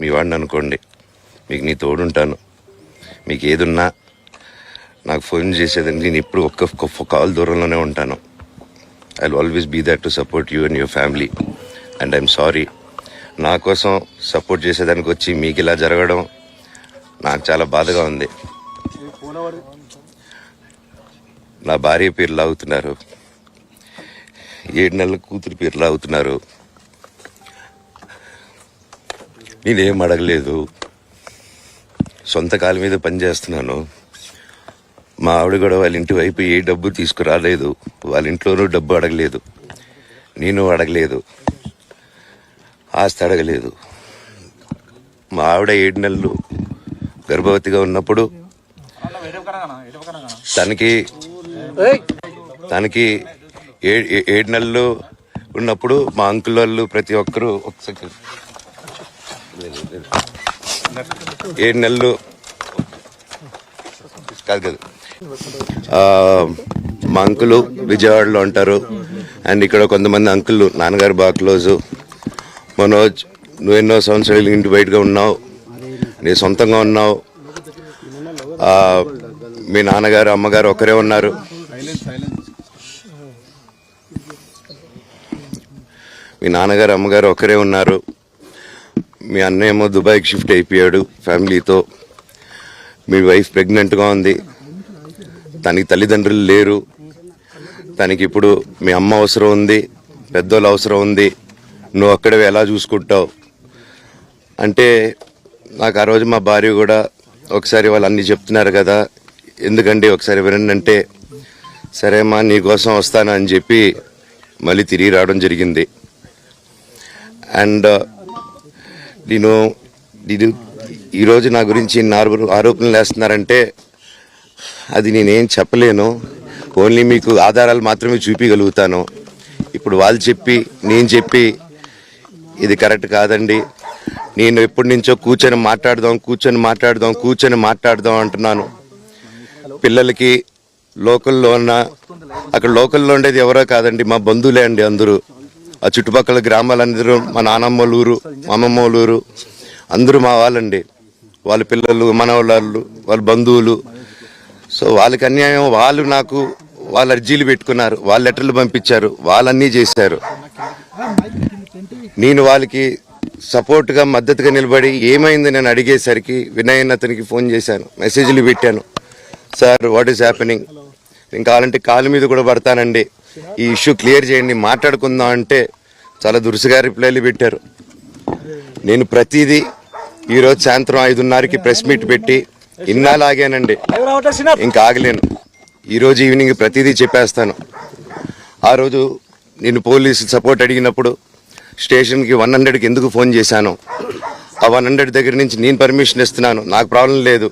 మీ వాడిని అనుకోండి, మీకు నీ తోడుంటాను. మీకు ఏదున్నా నాకు ఫోన్ చేసేదండి, నేను ఇప్పుడు ఒక్క కాల్ దూరంలోనే ఉంటాను. I will always be there to support you and your family. And I'm sorry, నా కోసం సపోర్ట్ చేసేదానికి వచ్చి మీకు ఇలా జరగడం నాకు చాలా బాధగా ఉంది. నా భార్య పేరు లాగుతున్నారు, 7 నెలల కూతురు పేరు లాగుతున్నారు. నేనేం అడగలేదు, సొంత కాళ్ళ మీద పనిచేస్తున్నాను. మా ఆవిడ కూడా వాళ్ళ ఇంటి వైపు ఏ డబ్బు తీసుకురాలేదు, వాళ్ళ ఇంట్లోనూ డబ్బు అడగలేదు, నేను అడగలేదు, ఆస్తి అడగలేదు. మా ఆవిడ 7 నెలలు గర్భవతిగా ఉన్నప్పుడు తనకి 7 నెలలు ఉన్నప్పుడు మా అంకుల్ వాళ్ళు ప్రతి ఒక్కరూ 7 నెలలు కాదు మా అంకులు విజయవాడలో ఉంటారు. అండ్ ఇక్కడ కొంతమంది అంకుళ్ళు నాన్నగారు బాగా క్లోజు. మనోజ్, నువ్వు ఎన్నో సంవత్సరాలు ఇంటి బయటగా ఉన్నావు, నీ సొంతంగా ఉన్నావు. మీ నాన్నగారు అమ్మగారు ఒకరే ఉన్నారు. మీ నాన్నగారు అమ్మగారు ఒకరే ఉన్నారు. మీ అన్నయ్య ఏమో దుబాయ్కి షిఫ్ట్ అయిపోయాడు ఫ్యామిలీతో. మీ వైఫ్ ప్రెగ్నెంట్గా ఉంది, తనకి తల్లిదండ్రులు లేరు. తనకి ఇప్పుడు మీ అమ్మ అవసరం ఉంది, పెద్దోళ్ళు అవసరం ఉంది. నువ్వు అక్కడే ఎలా చూసుకుంటావు అంటే, నాకు ఆ రోజు మా భార్య కూడా ఒకసారి వాళ్ళు అన్నీ చెప్తున్నారు కదా, ఎందుకండి ఒకసారి వినండి అంటే, సరే అమ్మా నీకోసం వస్తాను అని చెప్పి మళ్ళీ తిరిగి రావడం జరిగింది. అండ్ నేను ఈరోజు నా గురించి ఆరోపణలు వేస్తున్నారంటే అది నేనేం చెప్పలేను. ఓన్లీ మీకు ఆధారాలు మాత్రమే చూపించగలుగుతాను. ఇప్పుడు వాళ్ళు చెప్పి నేను చెప్పి ఇది కరెక్ట్ కాదండి. నేను ఎప్పటి నుంచో కూర్చొని మాట్లాడదాం అంటున్నాను. పిల్లలకి లోకల్లో అక్కడ లోకల్లో ఉండేది ఎవరో కాదండి, మా బంధువులే అండి అందరూ. ఆ చుట్టుపక్కల గ్రామాలందరూ మా నానమ్మ ఊరు, మా అమ్మమ్మ ఊరు అందరూ మా వాళ్ళండి. వాళ్ళ పిల్లలు, మనవాళ్ళు, వాళ్ళ బంధువులు. సో వాళ్ళకి అన్యాయం, వాళ్ళు నాకు వాళ్ళ అర్జీలు పెట్టుకున్నారు, వాళ్ళ లెటర్లు పంపించారు, వాళ్ళన్నీ చేశారు. నేను వాళ్ళకి సపోర్ట్గా మద్దతుగా నిలబడి ఏమైంది నేను అడిగేసరికి వినయ్ అతనికి ఫోన్ చేశాను, మెసేజ్లు పెట్టాను. సార్ వాట్ ఈస్ హ్యాపెనింగ్, నేను కావాలంటే కాలు మీద కూడా పడతానండి, ఈ ఇష్యూ క్లియర్ చేయండి, మాట్లాడుకుందాం అంటే చాలా దురుసుగా రిప్లైలు పెట్టారు. నేను ప్రతిదీ ఈరోజు సాయంత్రం 5:30కి ప్రెస్ మీట్ పెట్టి ఇన్నాళ్ళు ఆగానండి, ఇంకా ఆగలేను. ఈరోజు ఈవినింగ్ ప్రతిదీ చెప్పేస్తాను. ఆ రోజు నేను పోలీసు సపోర్ట్ అడిగినప్పుడు స్టేషన్కి 100కి ఎందుకు ఫోన్ చేశాను, ఆ 100 దగ్గర నుంచి నేను పర్మిషన్ ఇస్తున్నాను, నాకు ప్రాబ్లం లేదు.